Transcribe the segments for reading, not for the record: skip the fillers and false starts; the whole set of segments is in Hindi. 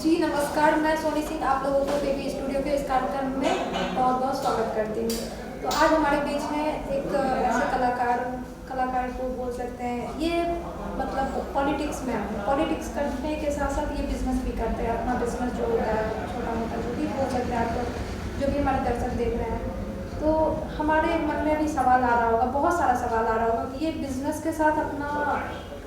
जी नमस्कार, मैं सोनी सिंह आप लोगों को केवी स्टूडियो के इस कार्यक्रम में बहुत बहुत स्वागत करती हूँ। तो आज हमारे बीच में एक ऐसे कलाकार को बोल सकते हैं, ये मतलब पॉलिटिक्स में पॉलिटिक्स करने के साथ साथ ये बिजनेस भी करते हैं। अपना बिजनेस जो होता है छोटा मोटा जो भी बोल सकते हैं आप लोग, जो भी हमारे दर्शक देख रहे हैं। तो हमारे मन में भी सवाल आ रहा होगा, बहुत सारा सवाल आ रहा होगा कि ये बिजनेस के साथ अपना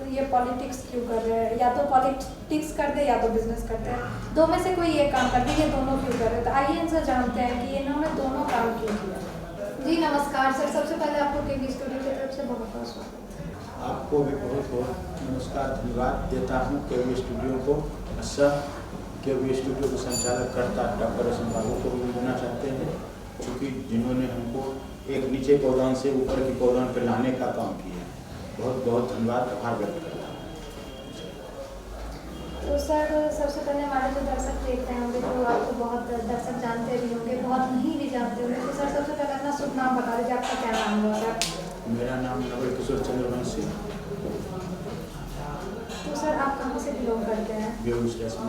ये पॉलिटिक्स क्यों कर रहे हैं, या तो पॉलिटिक्स कर दे या तो बिजनेस करते हैं, दो में से कोई एक काम कर दे, ये दोनों क्यों कर रहे हैं। तो आइए इनसे जानते हैं कि इन्होंने दोनों काम क्यों किया। जी नमस्कार सर, सबसे पहले आपको केवी स्टूडियो की तरफ से बहुत बहुत स्वागत। आपको भी बहुत बहुत नमस्कार, धन्यवाद देता हूँ केवी स्टूडियो को। अच्छा, केवी स्टूडियो के संचालक करता डॉक्टर रसन बाबू को भी देना चाहते हैं, क्योंकि जिन्होंने हमको एक नीचे पौधान से ऊपर की पौधान पर लाने का काम किया है। बहुत बहुत धन्यवाद, आभार व्यक्त करता हूँ। तो सर सबसे पहले हमारे जो दर्शक देख रहे होंगे, जो आपको बहुत दर्शक जानते भी होंगे, बहुत नहीं भी जानते होंगे, तो सर सबसे पहले अपना शुभ नाम बता दीजिए, आपका क्या नाम हुआ सर? मेरा नाम नवल किशोर चंद्रवंशी। तो सर आप कहाँ से बिलोंग करते हैं? बेगूसराय से।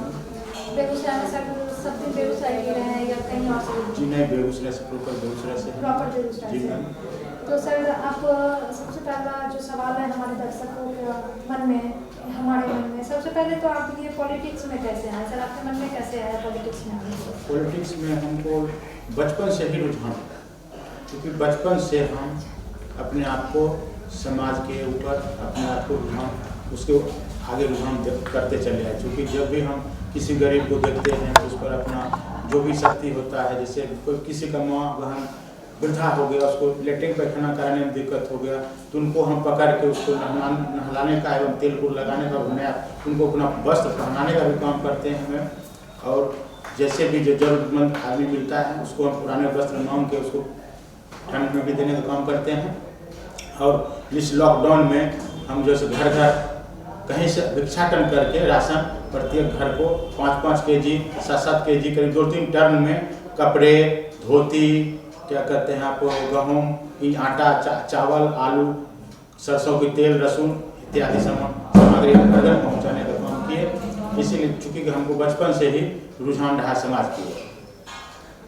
बेगूसराय में सर सब दिन बेगूसराय ही रहे हैं या कहीं और से? जी नहीं, बेगूसराय से, प्रॉपर बेगूसराय से। प्रॉपर बेगूसराय जी से। मैम। तो सर आप सबसे पहला जो सवाल है हमारे दर्शकों के मन में, हमारे मन में, सबसे पहले तो आप ये पॉलिटिक्स में कैसे आए सर? आपके मन में कैसे आया पॉलिटिक्स में आने से? पॉलिटिक्स में हमको बचपन से ही रुझान, क्योंकि बचपन से हम अपने आप को समाज के ऊपर अपने आप को रुझान, उसके आगे रुझान करते चले आए। क्योंकि जब भी हम किसी गरीब को देखते हैं तो उस पर अपना जो भी शक्ति होता है, जैसे कोई किसी का माँ बहन वृद्धा हो गया, उसको लेटरिन पैखाना कराने में दिक्कत हो गया, तो उनको हम पकड़ के उसको नहलाने का एवं तेल को लगाने का, नया उनको अपना वस्त्र पहनाने का भी काम करते हैं हमें। और जैसे भी जो जरूरतमंद आदमी मिलता है उसको हम पुराने वस्त्र मांग के उसको ठंड में भी देने का काम करते हैं। और इस लॉकडाउन में हम जैसे घर घर कहीं से भिक्षाटन करके राशन प्रत्येक घर को 5-5 केजी 7-7 केजी करीब 2-3 टर्न में कपड़े, धोती, क्या कहते हैं आप, गेहूँ, आटा, चावल, आलू, सरसों की तेल, लहसुन इत्यादि सामग्री घर घर पहुँचाने का काम किए। इसीलिए चूँकि हमको बचपन से ही रुझान रहा समाज की ओर।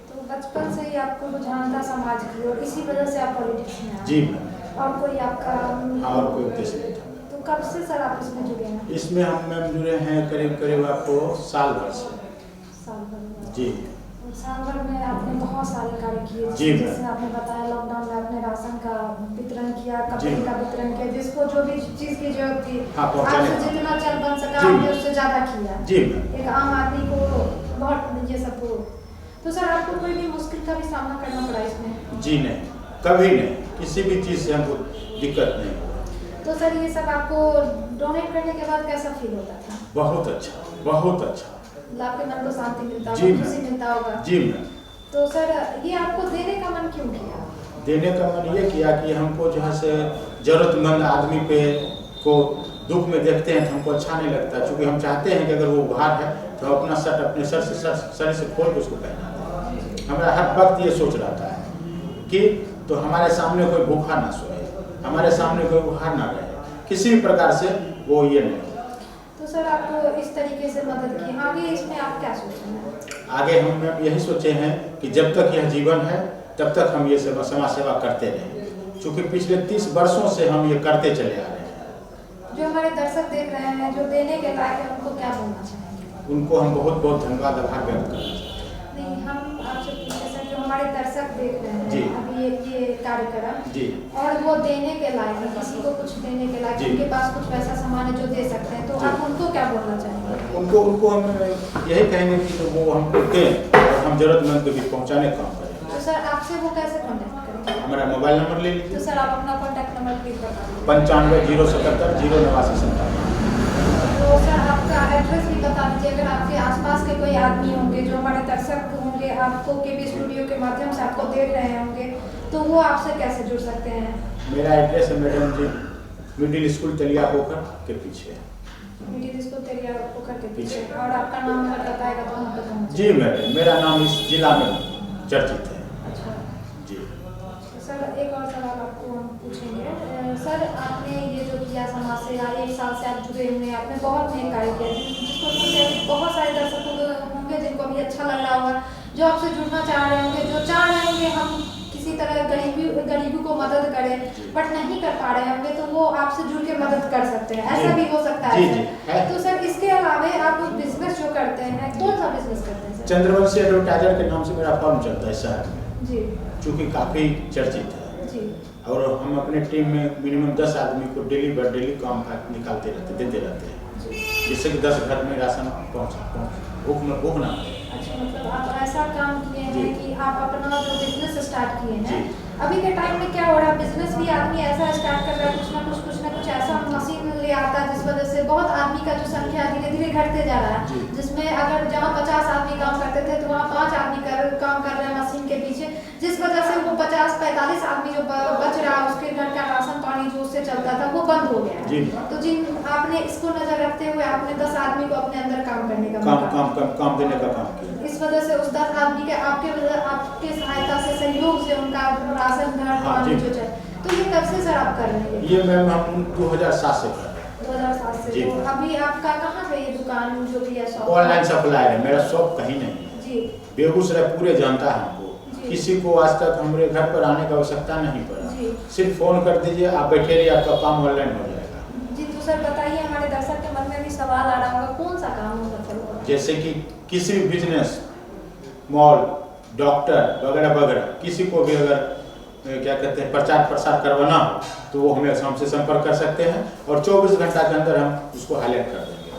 तो बचपन से ही आपको रुझान था समाज की और इसी वजह से आप पॉलिटिक्स में आए? जी। और कोई आपका और कोई उद्देश्य नहीं था। तो कब से सर आप इसमें जुड़े हैं? इसमें हम मैम जुड़े हैं करीब आपको साल भर से। साल भर? जी। साल भर में आपने बहुत सारे कार्य किए, जैसे आपने बताया लॉकडाउन में आपने राशन का वितरण किया, कपड़े का वितरण किया, जिसको जो भी चीज़ की जरूरत थी आपसे जितना चल बन सका आपने उससे ज़्यादा किया। जी। एक आम आदमी को बहुत ये सब। तो सर आपको कोई भी मुश्किल का भी सामना करना पड़ा इसमें? जी नहीं, कभी नहीं, किसी भी चीज़ से हमको दिक्कत नहीं। तो सर ये सब आपको डोनेट करने के बाद कैसा फील होता था? बहुत अच्छा, बहुत अच्छा। आपके मन को शांति मिलता होगा, खुशी मिलता होगा? जी मैम। तो सर ये आपको देने का मन क्यों किया? देने का मन ये किया कि हमको जो है से जरूरतमंद आदमी पे को दुख में देखते हैं तो हमको अच्छा नहीं लगता। क्योंकि हम चाहते हैं कि अगर वो उभार है तो अपना शर्ट अपने शरीर से खोल के उसको पहना दें। हमारा हर वक्त ये सोच रहता है कि तो हमारे सामने कोई भूखा ना सोए, हमारे सामने कोई उभार ना रहे, किसी भी प्रकार से वो ये नहीं। तो सर आप इस तरीके से मदद की, आगे इसमें आप क्या सोचे हैं? आगे हम यही सोचे हैं कि जब तक यह जीवन है तब तक हम ये समाज सेवा करते रहें। क्योंकि पिछले 30 वर्षों से हम ये करते चले आ रहे हैं। जो हमारे दर्शक देख रहे हैं, जो देने के लायक है, उनको क्या बोलना चाहेंगे? उनको हम बहुत बहुत धन्यवाद, आभार व्यक्त करना चाहते हैं। नहीं, हम आपसे पूछे सर, जो हमारे दर्शक देख रहे हैं जी। अभी ये कार्यक्रम जी, और वो देने के लायक है, किसी को कुछ देने के लायक, उनके पास कुछ वैसा सामान है जो दे सकते हैं, तो आप उनको क्या बोलना चाहेंगे? उनको हम यही कहेंगे कि तो वो हमको दें और हम जरूरतमंद को भी पहुँचाने का काम करें। तो सर आपसे वो कैसे कॉन्टेक्ट करेंगे? हमारा मोबाइल नंबर ले लीजिए। तो सर आप अपना कॉन्टैक्ट नंबर प्लीज बता दीजिए। 95 077 089 तो सर आपका एड्रेस भी बता दीजिए, अगर आपके आसपास के कोई आदमी होंगे जो हमारे दर्शक होंगे, आपको केवी स्टूडियो के माध्यम से आपको देख रहे होंगे, तो वो आपसे कैसे जुड़ सकते हैं? मेरा एड्रेस है मैडम जी, मिडिल स्कूल तेलिया पोखर के पीछे। मिडिल स्कूल तेलिया पोखर के पीछे। और आपका नाम अगर बताएगा तो हम बताएंगे। जी मैडम, मेरा नाम इस जिला में चर्चित है। अच्छा जी। सर एक और सवाल आपको हम पूछेंगे। सर आपने ये जो किया समाज सेवा, 1 साल से आप जुड़े हुए हैं, आपने बहुत नेक कार्य किया जिसको सुनकर बहुत सारे दर्शकों को भी अच्छा लग रहा होगा, जो आपसे जुड़ना चाह रहे होंगे, जो चाह रहे होंगे हम किसी तरह गरीबी को मदद करें बट नहीं कर पा रहे होंगे, तो वो आपसे जुड़ के मदद कर सकते हैं, ऐसा भी हो सकता है। तो सर इसके अलावा आप बिजनेस जो करते हैं, कौन सा बिजनेस करते हैं सर? चंद्रवंशी एडवर्टाइजर के नाम से मेरा फर्म चलता है शहर में जी, चूँकि काफ़ी चर्चित है जी, और हम अपने टीम में मिनिमम 10 आदमी को डेली बाय डेली काम निकालते रहते देते रहते हैं, जिससे कि 10 घर में राशन भूख ना हो। अच्छा, मतलब आप ऐसा काम किए हैं कि आप अपना जो बिजनेस स्टार्ट किए हैं। अभी के टाइम में क्या हो रहा है, बिजनेस भी आदमी ऐसा स्टार्ट कर रहा है, कुछ ना कुछ ऐसा मशीन ले आता है जिस वजह से बहुत आदमी का जो संख्या धीरे धीरे घटते जा रहा है, जिसमें अगर जहाँ 50 आदमी काम करते थे तो वहाँ 5 आदमी काम कर रहे हैं मशीन के पीछे, जिस वजह से वो 50-45 आदमी जो बच रहा है उसके घर का राशन पानी जो उससे चलता था वो बंद हो गया है। तो जिन आपने इसको नजर रखते हुए आपने 10 आदमी को अपने अंदर काम करने का काम देने का काम किया। इस वजह से उस 10 आदमी के आपके सहायता से, सहयोग से उनका राशन घर पानी जो चल, तो ये कब से सर आप कर रहे हैं? ये मैम हम 2007 से कर रहे हैं। 2007 से। तो अभी आपका कहाँ पे ये दुकान जो भी है शॉप? ऑनलाइन सप्लायर है, मेरा शॉप कहीं नहीं है जी। बेगूसराय पूरे जानता है हमको, किसी को आज तक हमारे घर पर आने की आवश्यकता नहीं पड़ा, सिर्फ फोन कर दीजिए, आप बैठे रहिए, आपका काम ऑनलाइन हो जाएगा। जी, तो सर बताइए, हमारे दर्शक के मन में भी सवाल आ रहा होगा, कौन सा काम होगा सर? जैसे कि किसी भी बिजनेस, मॉल, डॉक्टर वगैरह वगैरह, किसी को भी अगर क्या कहते हैं प्रचार प्रसार करवाना हो तो वो हमें हमसे संपर्क कर सकते हैं और 24 घंटा के अंदर हम उसको हाईलाइट कर देंगे।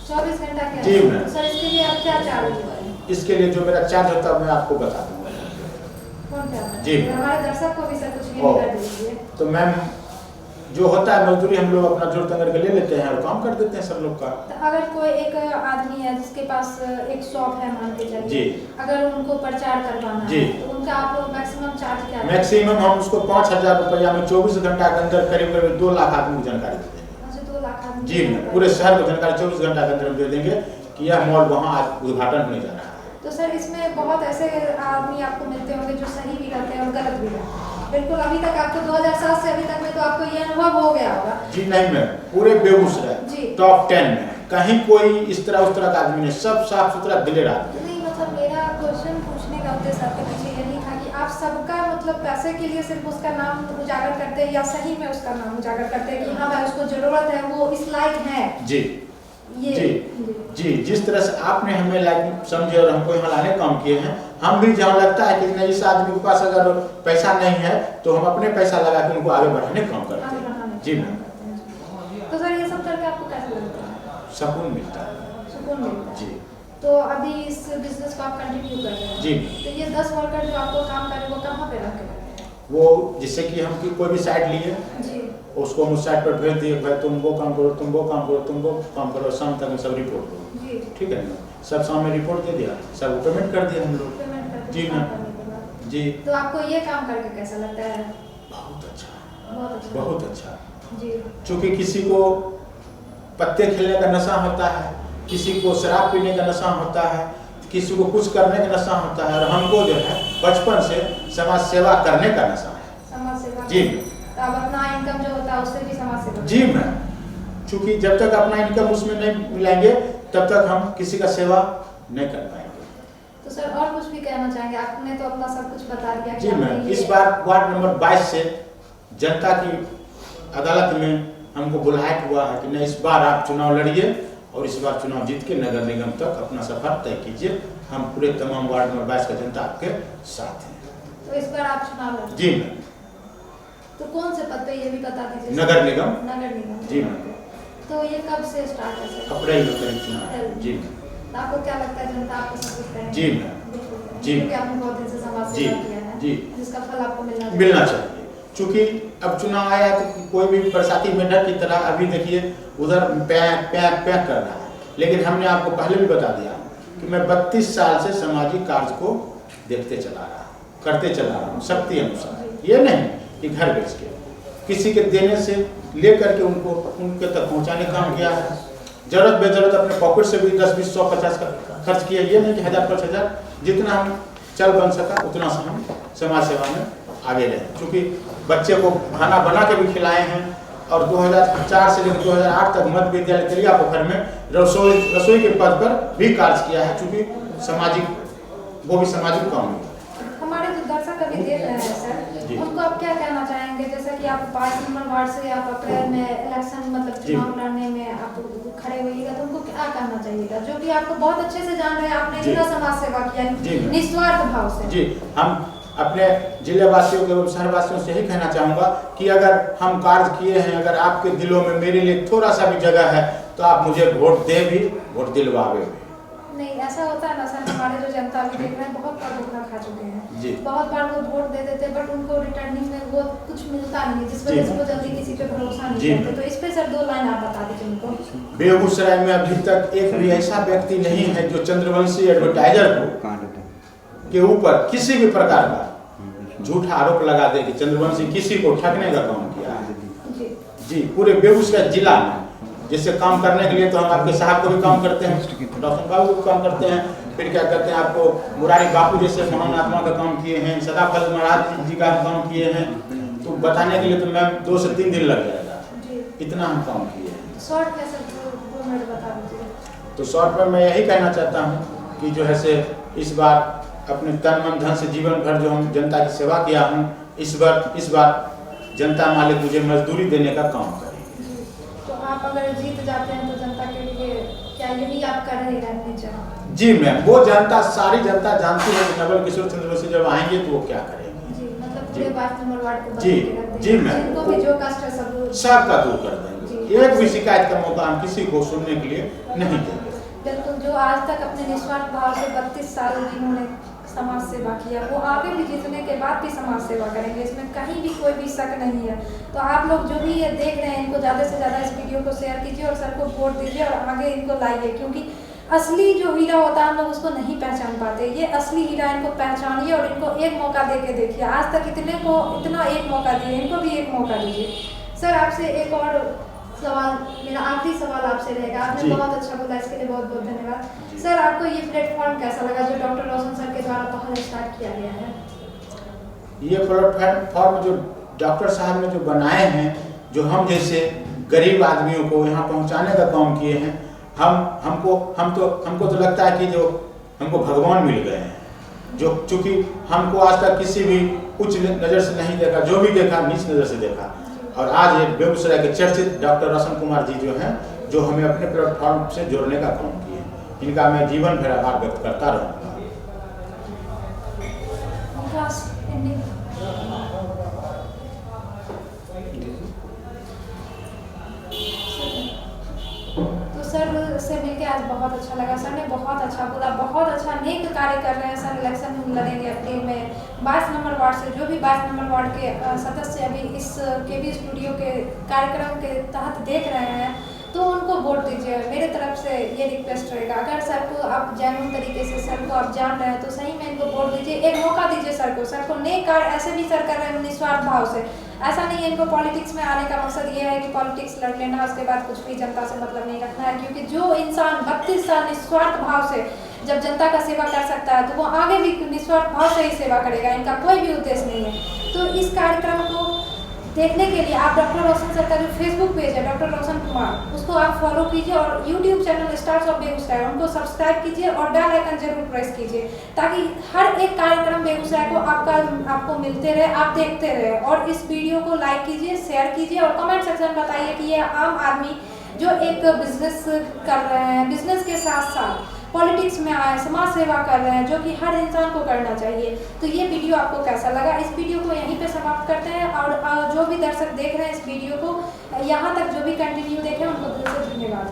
24 घंटा के जी अंदर? मैम। सर इसके लिए आप क्या चार्ज होगा? इसके लिए जो मेरा चार्ज होता है मैं आपको बता दूंगा। कौन क्या? जी। हमारे दर्शक को भी सर कुछ हिंट कर दीजिए। तो मैम जो होता है मजदूरी हम लोग अपना जोड़ तंग करके ले लेते हैं और काम कर देते हैं सब लोग का। तो अगर कोई एक आदमी है जिसके पास एक शॉप है, मान के चलिए, अगर उनको प्रचार करवाना है तो उनका आप मैक्सिमम चार्ज क्या है? मैक्सिमम हम उसको 5000 रुपया में 24 घंटा के अंदर करीब करीब 2 लाख आदमी को जानकारी देते हैं। अच्छा, 2 लाख आदमी? जी, पूरे शहर को जानकारी 24 घंटा के अंदर हम दे देंगे कि यह मॉल वहाँ आज उद्घाटन होने जा रहा है। तो सर इसमें बहुत ऐसे आदमी आपको मिलते होंगे जो सही भी करते हैं और गलत भी करते हैं। बिल्कुल, अभी तक आपको 2007 से अभी तक में तो आपको ये अनुभव हो गया होगा। जी नहीं मैम, पूरे बेगूसराय टॉप 10 में कहीं कोई इस तरह उस तरह का आदमी नहीं, सब साफ सुथरा दिलेर आदमी। नहीं, मतलब मेरा क्वेश्चन पूछने का उद्देश्य आपके पीछे ये नहीं था कि आप सबका मतलब पैसे के लिए सिर्फ उसका नाम उजागर करते हैं या सही में उसका नाम उजागर करते हैं कि हाँ भाई उसको जरूरत है, वो इस लायक है। जी जी, जिस तरह से आपने हमें लाइक समझे और हमको यहाँ लाने काम किए हैं, हम भी जहाँ लगता है कि नहीं इस आदमी के पास अगर पैसा नहीं है तो हम अपने पैसा लगा के उनको आगे बढ़ाने का काम करते हैं। जी मैम। तो सर ये सब करके आपको कैसा लगता है? सुकून मिलता है। सुकून मिलता है जी। तो अभी इस बिजनेस को आप कंटिन्यू कर रहे हैं? जी। तो ये 10 वर्कर जो आपको काम कर रहे हैं वो कहाँ पे रखे हैं? वो जिससे कि हम कोई भी साइट लिए जी, उसको हम उस साइट पर भेज दिए, भाई तुम वो काम करो, तुम वो काम करो, तुम वो काम करो, शाम तक में सब रिपोर्ट दो। जी, ठीक है ना, सब शाम में रिपोर्ट दे दिया, सब पेमेंट कर दिया हम लोग। पेमेंट कर जी मैम। जी। तो आपको ये काम करके कैसा लगता है? बहुत अच्छा, बहुत अच्छा। बहुत अच्छा। जी, चूँकि किसी को पत्ते खेलने का नशा होता है, किसी को शराब पीने का नशा होता है, किसी को कुछ करने का नशा होता है, और हमको जो है बचपन से समाज सेवा करने का नशा है। समाज सेवा? जी। तो अब अपना इनकम जो होता है उससे भी समाज सेवा? जी मैम, चूँकि जब तक अपना इनकम उसमें नहीं मिलाएंगे तब तक हम किसी का सेवा नहीं कर पाएंगे। तो सर और कुछ भी कहना चाहेंगे? आपने तो अपना सब कुछ बता दिया। जी मैम, इस बार वार्ड नंबर 22 से जनता की अदालत में हमको बुलाया हुआ है कि नहीं इस बार आप चुनाव लड़िए और इस बार चुनाव जीत के नगर निगम तक अपना सफर तय कीजिए। हम पूरे तमाम वार्ड नंबर 22 का जनता आपके साथ है। तो इस बार आप चुनाव लड़ेंगे? जी मैम। तो कौन से पद पे ये भी बता दीजिए? नगर निगम। नगर निगम। जी मैम। तो ये कब से स्टार्ट है सर? अप्रैल में करीब चुनाव है। जी। तो आपको क्या लगता है जनता आपको सपोर्ट करेगी? जी मैम। जी। क्योंकि आपने बहुत दिन से समाज सेवा किया है। जी। जिसका फल आपको मिलना चाहिए। चूँकि अब चुनाव आया तो कोई भी बरसाती मेंढक की तरह अभी देखिए उधर पैक पैक पैक कर रहा है, लेकिन हमने आपको पहले भी बता दिया कि मैं 32 साल से सामाजिक कार्य को देखते चला रहा हूँ, करते चला रहा हूँ शक्ति अनुसार। ये नहीं कि घर बेच के किसी के देने से ले करके उनको उनके तक पहुँचाने का काम किया है। जरूरत बेजरूरत अपने पॉकेट से भी 10, 20, 100, 50 का खर्च किया। ये नहीं कि 1000, 5000 जितना हम चल बन सका उतना से हम समाज सेवा में आगे रहे। क्योंकि बच्चे को खाना बना के भी खिलाए हैं और 2004 से लेकर 2008 तक मध्य विद्यालय तेलिया पोखर में रसोई के पद पर भी कार्य किया है। चूँकि सामाजिक काम है। हमारे जो दर्शक अभी देख रहे हैं सर, उनको आप क्या कहना चाहेंगे? जैसा कि आप 22 नंबर वार्ड से आप अप्रैल में इलेक्शन मतलब चुनाव लड़ने में आप खड़े होइएगा, तो उनको क्या कहना चाहिएगा? जो कि आपको बहुत अच्छे से जान रहे हैं, आपने इतना समाज सेवा किया निस्वार्थ भाव से। जी, हम अपने जिले वासियों के एवं शहरवासियों से यही कहना चाहूँगा कि अगर हम कार्य किए हैं, अगर आपके दिलों में मेरे लिए थोड़ा सा भी जगह है, तो आप मुझे वोट दे भी, वोट दिलवावे भी। नहीं, ऐसा होता है ना सर, हमारे जो जनता अभी देख रहे हैं बहुत बार धोखा खा चुके हैं जी। बहुत बार वो वोट दे देते, बट उनको रिटर्निंग में वो कुछ मिलता नहीं है, जिस वजह से वो जल्दी किसी पे भरोसा नहीं करते। तो इस पे सर 2 लाइन आप बता दीजिए उनको। बेगूसराय में अभी तक एक भी ऐसा व्यक्ति नहीं है जो चंद्रवंशी एडवर्टाइजर के ऊपर किसी भी प्रकार का झूठा आरोप लगा दे कि चंद्रवंशी किसी को ठगने का काम किया है। जी, पूरे बेगूसराय जिला में जैसे काम करने के लिए तो हम आपके साहब को भी काम करते हैं, डॉक्टर बाबू को काम करते हैं, फिर क्या करते हैं आपको मुरारी बापू जैसे महान आत्मा का काम किए हैं, सदाफल महाराज जी का काम किए हैं। तो बताने के लिए तो मैम 2 से 3 दिन लग जाएगा, इतना हम काम किए हैं। शॉर्ट में सर 2 मिनट बता दीजिए। तो शॉर्ट में मैं यही कहना चाहता हूँ कि जो है से इस बार अपने तन मन धन से जीवन भर जो हम जनता की सेवा किया हूँ, इस बार जनता मालिक मुझे मजदूरी देने का काम करेंगे। तो आप अगर जीत जाते हैं तो जनता के लिए क्या यही आपका रहेगा नेचर? जी मैम, वो जनता, सारी जनता जानती है कि नवल किशोर चंद्रवंशी जब आएंगे तो वो क्या करेंगे। जी, मतलब पूरे 22 नंबर वार्ड को जी मैम, जिनको भी जो कष्ट है सबका दूर कर देंगे। एक भी शिकायत का मौका हम किसी को सुनने के लिए नहीं देंगे। बिल्कुल, जो आज तक अपने निस्वार्थ भाव से 32 साल जिन्होंने समाज सेवा किया, वो आगे भी जीतने के बाद भी समाज सेवा करेंगे, इसमें कहीं भी कोई भी शक नहीं है। तो आप लोग जो भी ये देख रहे हैं, इनको ज़्यादा से ज़्यादा इस वीडियो को शेयर कीजिए और सर को वोट दीजिए और आगे इनको लाइए, क्योंकि असली जो हीरा होता है हम लोग उसको नहीं पहचान पाते। ये असली हीरा, इनको पहचानिए और इनको एक मौका दे के देखिए। आज तक इतना एक मौका दिए, इनको भी एक मौका दीजिए। सर आपसे एक और सवाल, मेरा आखिरी सवाल आपसे रहेगा। आपने बहुत अच्छा बोला, इसके लिए बहुत बहुत धन्यवाद। सर आपको ये प्लेटफॉर्म कैसा लगा जो डॉक्टर रोशन सर के द्वारा पहले स्टार्ट किया गया है? ये प्लेटफॉर्म जो डॉक्टर साहब ने जो बनाए हैं, जो हम जैसे गरीब आदमियों को यहाँ पहुँचाने का काम किए हैं, हमको तो लगता है कि जो हमको भगवान मिल गए हैं, जो चूँकि हमको आज तक किसी भी उच्च नज़र से नहीं देखा, जो भी देखा नीच नज़र से देखा। और आज ये बेगूसराय के चर्चित डॉक्टर रोशन कुमार जी जो हैं, जो हमें अपने प्लेटफॉर्म से जोड़ने का काम किए, इनका मैं जीवन भर आभार व्यक्त करता रहूँगा। तो सर से मिलके आज बहुत अच्छा लगा। सर ने बहुत अच्छा बोला, बहुत अच्छा नेक कार्य कर रहे हैं सर। इलेक्शन में लड़ेंगे अप्रैल में 22 नंबर वार्ड से। जो भी 22 नंबर वार्ड के सदस्य अभी इस केबी स्टूडियो के कार्यक्रम के तहत देख रहे हैं, तो उनको वोट दीजिए। मेरे तरफ से ये रिक्वेस्ट रहेगा, अगर सर को आप जेन्युइन तरीके से सर को आप जान रहे हैं तो सही में इनको वोट दीजिए, एक मौका दीजिए सर को। सर को नेक कार्य ऐसे भी सर कर रहे हैं निस्वार्थ भाव से। ऐसा नहीं है इनको पॉलिटिक्स में आने का मकसद ये है कि पॉलिटिक्स लड़ लेना, उसके बाद कुछ भी जनता से मतलब नहीं रखना है। क्योंकि जो इंसान 32 साल निस्वार्थ भाव से जब जनता का सेवा कर सकता है, तो वो आगे भी निस्वार्थ भाव से ही सेवा करेगा। इनका कोई भी उद्देश्य नहीं है। तो इस कार्यक्रम को देखने के लिए आप डॉक्टर रोशन सर का जो फेसबुक पेज है डॉक्टर रोशन कुमार, उसको आप फॉलो कीजिए और YouTube channel stars of Begusarai उनको सब्सक्राइब कीजिए और बेल आइकन जरूर प्रेस कीजिए, ताकि हर एक कार्यक्रम बेगूसराय को आपको मिलते रहे, आप देखते रहे। और इस वीडियो को लाइक कीजिए, शेयर कीजिए और कमेंट सेक्शन में बताइए कि ये आम आदमी जो एक बिजनेस कर रहे हैं, बिजनेस के साथ साथ पॉलिटिक्स में आए, समाज सेवा कर रहे हैं, जो कि हर इंसान को करना चाहिए। तो ये वीडियो आपको कैसा लगा? इस वीडियो को यहीं पे समाप्त करते हैं। और जो भी दर्शक देख रहे हैं इस वीडियो को यहाँ तक, जो भी कंटिन्यू देखें, उनको दिल से धन्यवाद।